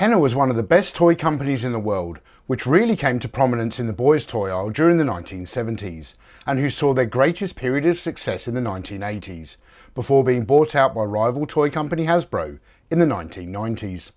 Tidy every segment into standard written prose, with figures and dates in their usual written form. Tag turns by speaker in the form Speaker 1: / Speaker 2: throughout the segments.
Speaker 1: Kenner was one of the best toy companies in the world, which really came to prominence in the boys' toy aisle during the 1970s, and who saw their greatest period of success in the 1980s, before being bought out by rival toy company Hasbro in the 1990s.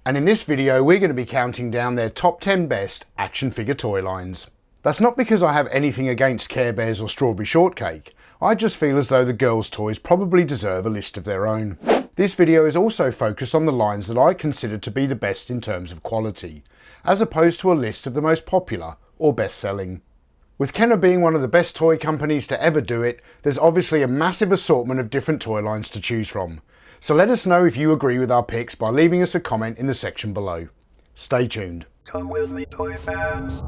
Speaker 1: And in this video we're going to be counting down their top 10 best action figure toy lines. That's not because I have anything against Care Bears or Strawberry Shortcake, I just feel as though the girls' toys probably deserve a list of their own. This video is also focused on the lines that I consider to be the best in terms of quality, as opposed to a list of the most popular or best selling. With Kenner being one of the best toy companies to ever do it, there's obviously a massive assortment of different toy lines to choose from. So let us know if you agree with our picks by leaving us a comment in the section below. Stay tuned.
Speaker 2: Come with me, toy fans.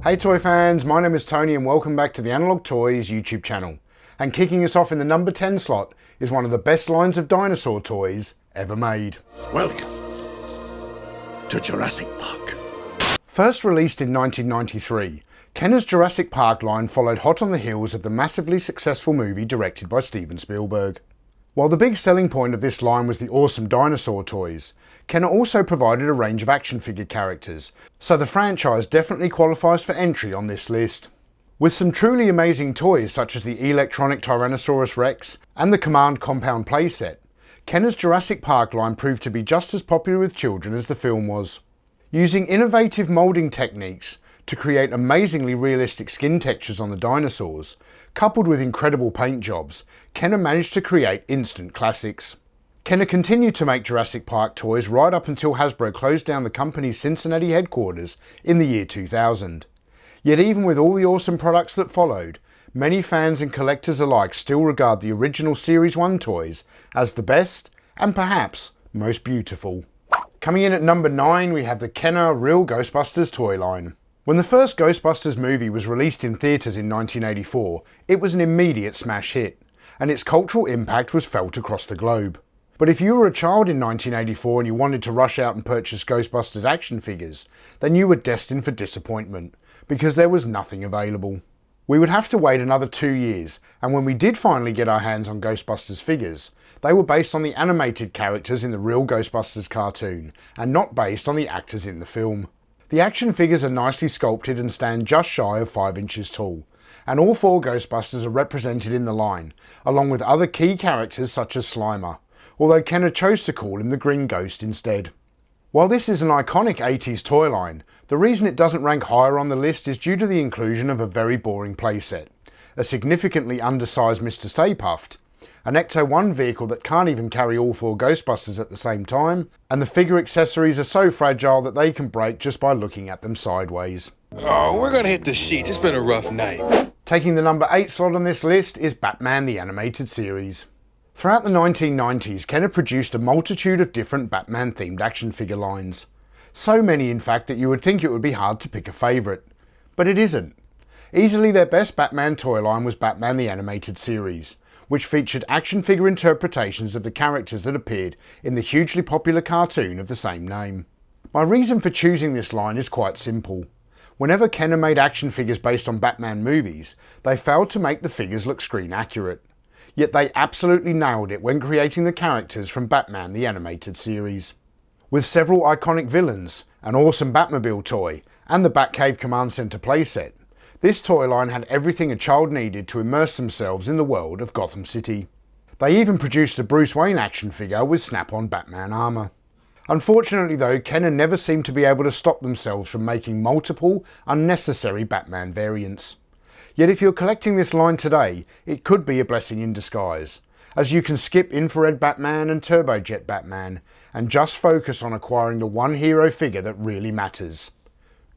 Speaker 1: Hey toy fans, my name is Tony and welcome back to the Analog Toys YouTube channel. And kicking us off in the number 10 slot is one of the best lines of dinosaur toys ever made.
Speaker 3: Welcome to Jurassic Park.
Speaker 1: First released in 1993, Kenner's Jurassic Park line followed hot on the heels of the massively successful movie directed by Steven Spielberg. While the big selling point of this line was the awesome dinosaur toys, Kenner also provided a range of action figure characters, so the franchise definitely qualifies for entry on this list. With some truly amazing toys such as the electronic Tyrannosaurus Rex and the Command Compound playset, Kenner's Jurassic Park line proved to be just as popular with children as the film was. Using innovative moulding techniques to create amazingly realistic skin textures on the dinosaurs, coupled with incredible paint jobs, Kenner managed to create instant classics. Kenner continued to make Jurassic Park toys right up until Hasbro closed down the company's Cincinnati headquarters in the year 2000. Yet even with all the awesome products that followed, many fans and collectors alike still regard the original Series 1 toys as the best and perhaps most beautiful. Coming in at number 9 we have the Kenner Real Ghostbusters toy line. When the first Ghostbusters movie was released in theatres in 1984, it was an immediate smash hit, and its cultural impact was felt across the globe. But if you were a child in 1984 and you wanted to rush out and purchase Ghostbusters action figures, then you were destined for disappointment, because there was nothing available. We would have to wait another 2 years, and when we did finally get our hands on Ghostbusters figures, they were based on the animated characters in the real Ghostbusters cartoon, and not based on the actors in the film. The action figures are nicely sculpted and stand just shy of 5 inches tall, and all 4 Ghostbusters are represented in the line, along with other key characters such as Slimer, although Kenner chose to call him the Green Ghost instead. While this is an iconic 80s toy line, the reason it doesn't rank higher on the list is due to the inclusion of a very boring playset, a significantly undersized Mr. Stay Puft, an Ecto-1 vehicle that can't even carry all 4 Ghostbusters at the same time, and the figure accessories are so fragile that they can break just by looking at them sideways.
Speaker 4: Oh, we're gonna hit the sheets. It's been a rough night.
Speaker 1: Taking the number 8 slot on this list is Batman the Animated Series. Throughout the 1990s, Kenner produced a multitude of different Batman-themed action figure lines. So many in fact that you would think it would be hard to pick a favourite. But it isn't. Easily their best Batman toy line was Batman the Animated Series, which featured action figure interpretations of the characters that appeared in the hugely popular cartoon of the same name. My reason for choosing this line is quite simple. Whenever Kenner made action figures based on Batman movies, they failed to make the figures look screen accurate. Yet they absolutely nailed it when creating the characters from Batman the Animated Series. With several iconic villains, an awesome Batmobile toy, and the Batcave Command Center playset, this toy line had everything a child needed to immerse themselves in the world of Gotham City. They even produced a Bruce Wayne action figure with snap-on Batman armor. Unfortunately though, Kenner never seemed to be able to stop themselves from making multiple, unnecessary Batman variants. Yet if you're collecting this line today, it could be a blessing in disguise, as you can skip Infrared Batman and Turbojet Batman, and just focus on acquiring the one hero figure that really matters,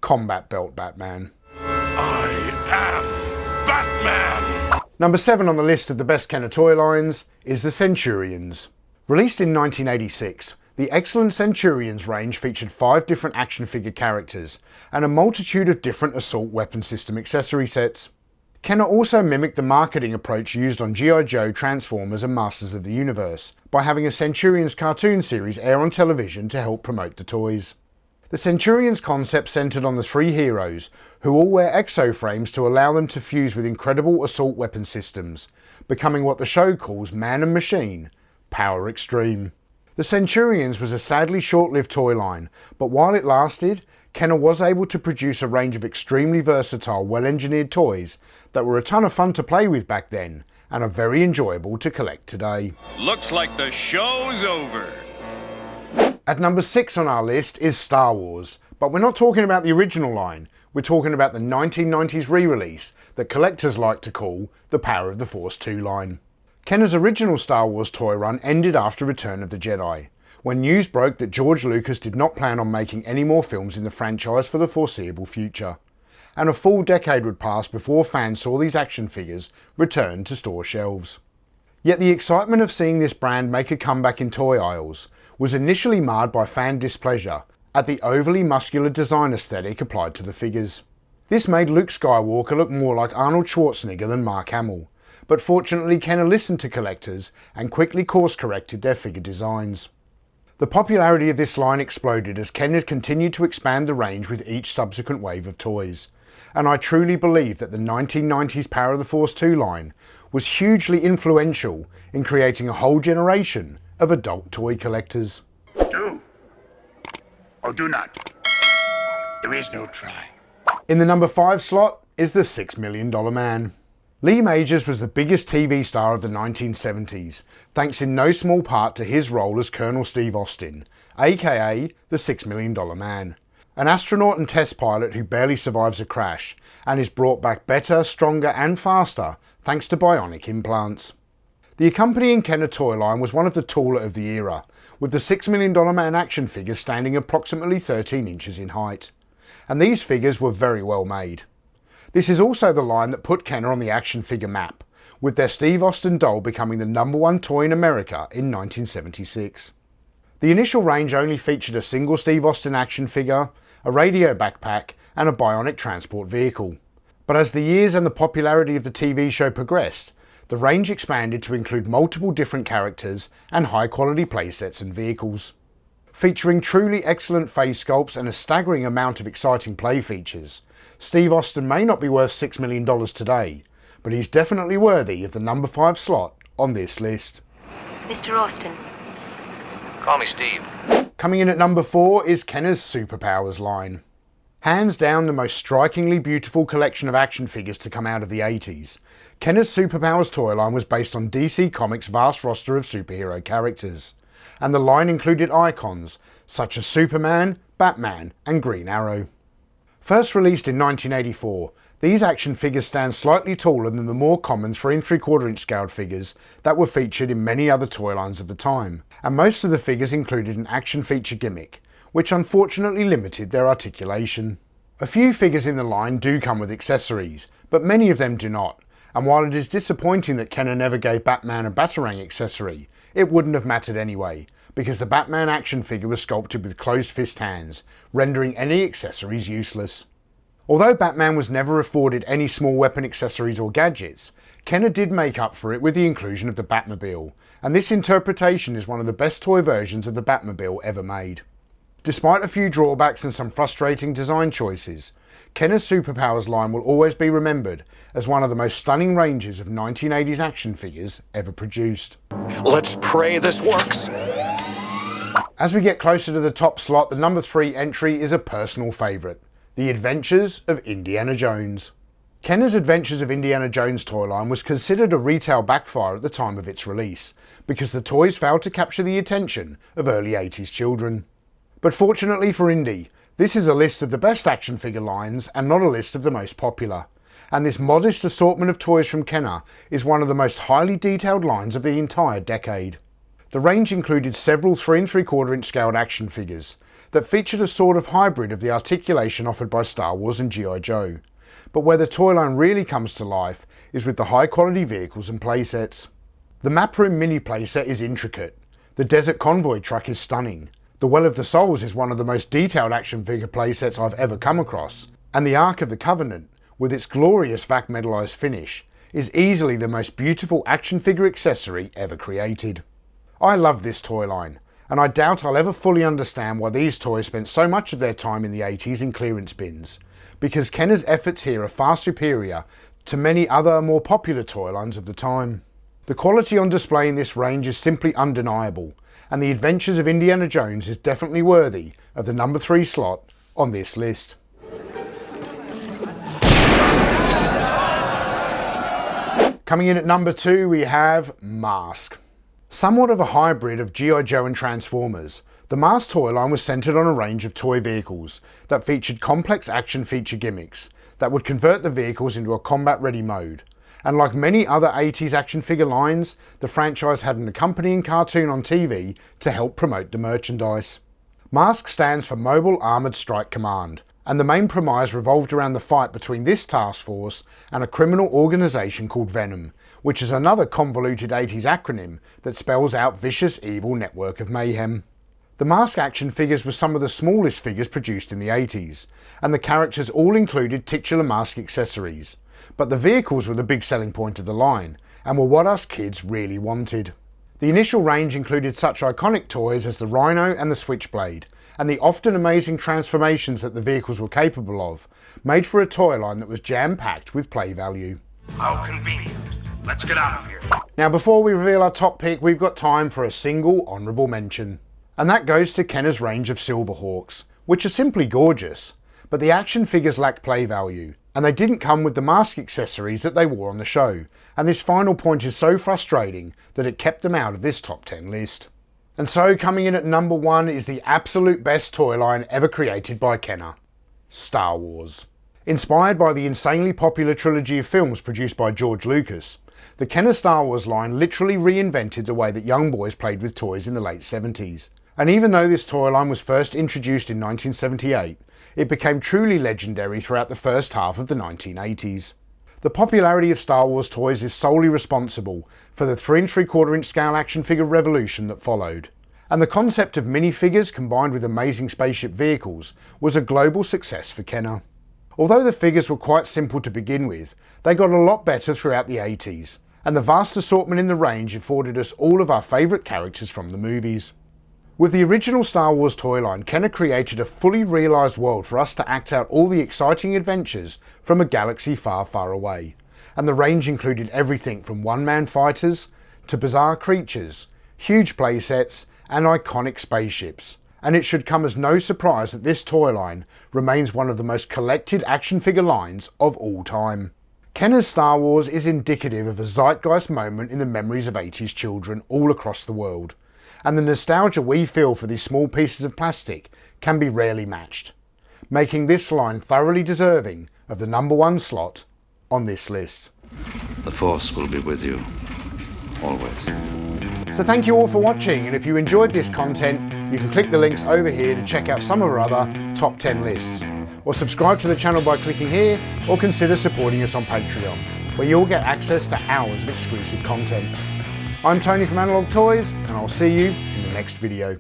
Speaker 1: Combat Belt Batman.
Speaker 3: I am Batman!
Speaker 1: Number 7 on the list of the best Kenner toy lines is the Centurions. Released in 1986, the excellent Centurions range featured 5 different action figure characters and a multitude of different assault weapon system accessory sets. Kenner also mimicked the marketing approach used on G.I. Joe, Transformers and Masters of the Universe by having a Centurions cartoon series air on television to help promote the toys. The Centurions concept centered on the 3 heroes, who all wear exoframes to allow them to fuse with incredible assault weapon systems, becoming what the show calls Man and Machine, Power Extreme. The Centurions was a sadly short-lived toy line, but while it lasted, Kenner was able to produce a range of extremely versatile, well-engineered toys that were a ton of fun to play with back then, and are very enjoyable to collect today.
Speaker 5: Looks like the show's over.
Speaker 1: At number 6 on our list is Star Wars, but we're not talking about the original line, we're talking about the 1990s re-release that collectors like to call the Power of the Force 2 line. Kenner's original Star Wars toy run ended after Return of the Jedi, when news broke that George Lucas did not plan on making any more films in the franchise for the foreseeable future, and a full decade would pass before fans saw these action figures return to store shelves. Yet the excitement of seeing this brand make a comeback in toy aisles was initially marred by fan displeasure at the overly muscular design aesthetic applied to the figures. This made Luke Skywalker look more like Arnold Schwarzenegger than Mark Hamill, but fortunately Kenner listened to collectors and quickly course-corrected their figure designs. The popularity of this line exploded as Kenner continued to expand the range with each subsequent wave of toys, and I truly believe that the 1990s Power of the Force 2 line was hugely influential in creating a whole generation of adult toy collectors.
Speaker 3: Do or do not. There is no try.
Speaker 1: In the number 5 slot is the $6 Million Man. Lee Majors was the biggest TV star of the 1970s, thanks in no small part to his role as Colonel Steve Austin, aka the $6 Million Man, an astronaut and test pilot who barely survives a crash, and is brought back better, stronger and faster thanks to bionic implants. The accompanying Kenner toy line was one of the taller of the era, with the $6 Million Man action figures standing approximately 13 inches in height, and these figures were very well made. This is also the line that put Kenner on the action figure map, with their Steve Austin doll becoming the #1 toy in America in 1976. The initial range only featured a single Steve Austin action figure, a radio backpack and a bionic transport vehicle. But as the years and the popularity of the TV show progressed, the range expanded to include multiple different characters and high quality playsets and vehicles. Featuring truly excellent face sculpts and a staggering amount of exciting play features, Steve Austin may not be worth $6 million today, but he's definitely worthy of the number 5 slot on this list.
Speaker 6: Mr. Austin.
Speaker 7: Call me Steve.
Speaker 1: Coming in at number 4 is Kenner's Superpowers line. Hands down the most strikingly beautiful collection of action figures to come out of the 80s, Kenner's Superpowers toy line was based on DC Comics' vast roster of superhero characters, and the line included icons such as Superman, Batman and Green Arrow. First released in 1984, these action figures stand slightly taller than the more common 3 3/4 inch scaled figures that were featured in many other toy lines of the time, and most of the figures included an action feature gimmick, which unfortunately limited their articulation. A few figures in the line do come with accessories, but many of them do not, and while it is disappointing that Kenner never gave Batman a Batarang accessory, it wouldn't have mattered anyway, because the Batman action figure was sculpted with closed fist hands, rendering any accessories useless. Although Batman was never afforded any small weapon accessories or gadgets, Kenner did make up for it with the inclusion of the Batmobile, and this interpretation is one of the best toy versions of the Batmobile ever made. Despite a few drawbacks and some frustrating design choices, Kenner's Superpowers line will always be remembered as one of the most stunning ranges of 1980s action figures ever produced.
Speaker 3: Let's pray this works.
Speaker 1: As we get closer to the top slot, the number 3 entry is a personal favourite, The Adventures of Indiana Jones. Kenner's Adventures of Indiana Jones toy line was considered a retail backfire at the time of its release, because the toys failed to capture the attention of early 80s children. But fortunately for Indy, this is a list of the best action figure lines and not a list of the most popular, and this modest assortment of toys from Kenner is one of the most highly detailed lines of the entire decade. The range included several 3 3/4 inch scaled action figures that featured a sort of hybrid of the articulation offered by Star Wars and G.I. Joe, but where the toy line really comes to life is with the high quality vehicles and playsets. The Map Room mini playset is intricate, the Desert Convoy truck is stunning, the Well of the Souls is one of the most detailed action figure playsets I've ever come across, and the Ark of the Covenant, with its glorious vac metalized finish, is easily the most beautiful action figure accessory ever created. I love this toy line, and I doubt I'll ever fully understand why these toys spent so much of their time in the 80s in clearance bins, because Kenner's efforts here are far superior to many other more popular toy lines of the time. The quality on display in this range is simply undeniable, and The Adventures of Indiana Jones is definitely worthy of the number 3 slot on this list. Coming in at number 2 we have Mask. Somewhat of a hybrid of G.I. Joe and Transformers, the Mask toy line was centred on a range of toy vehicles that featured complex action feature gimmicks that would convert the vehicles into a combat-ready mode. And like many other 80s action figure lines, the franchise had an accompanying cartoon on TV to help promote the merchandise. Mask stands for Mobile Armoured Strike Command, and the main premise revolved around the fight between this task force and a criminal organisation called Venom, which is another convoluted 80s acronym that spells out vicious evil network of mayhem. The Mask action figures were some of the smallest figures produced in the 80s, and the characters all included titular Mask accessories. But the vehicles were the big selling point of the line, and were what us kids really wanted. The initial range included such iconic toys as the Rhino and the Switchblade, and the often amazing transformations that the vehicles were capable of, made for a toy line that was jam-packed with play value.
Speaker 2: How convenient. Let's get out of here.
Speaker 1: Now before we reveal our top pick, we've got time for a single honourable mention. And that goes to Kenner's range of Silverhawks, which are simply gorgeous, but the action figures lack play value, and they didn't come with the Mask accessories that they wore on the show, and this final point is so frustrating that it kept them out of this top 10 list. And so coming in at number 1 is the absolute best toy line ever created by Kenner, Star Wars. Inspired by the insanely popular trilogy of films produced by George Lucas, the Kenner Star Wars line literally reinvented the way that young boys played with toys in the late 70s. And even though this toy line was first introduced in 1978, it became truly legendary throughout the first half of the 1980s. The popularity of Star Wars toys is solely responsible for the 3 3/4 scale action figure revolution that followed. And the concept of minifigures combined with amazing spaceship vehicles was a global success for Kenner. Although the figures were quite simple to begin with, they got a lot better throughout the 80s, and the vast assortment in the range afforded us all of our favourite characters from the movies. With the original Star Wars toy line, Kenner created a fully realised world for us to act out all the exciting adventures from a galaxy far, far away. And the range included everything from one-man fighters to bizarre creatures, huge playsets and iconic spaceships. And it should come as no surprise that this toy line remains one of the most collected action figure lines of all time. Kenner's Star Wars is indicative of a zeitgeist moment in the memories of 80s children all across the world. And the nostalgia we feel for these small pieces of plastic can be rarely matched, making this line thoroughly deserving of the number 1 slot on this list.
Speaker 6: The Force will be with you, always.
Speaker 1: So thank you all for watching, and if you enjoyed this content, you can click the links over here to check out some of our other top 10 lists, or subscribe to the channel by clicking here, or consider supporting us on Patreon, where you'll get access to hours of exclusive content. I'm Tony from Analog Toys, and I'll see you in the next video.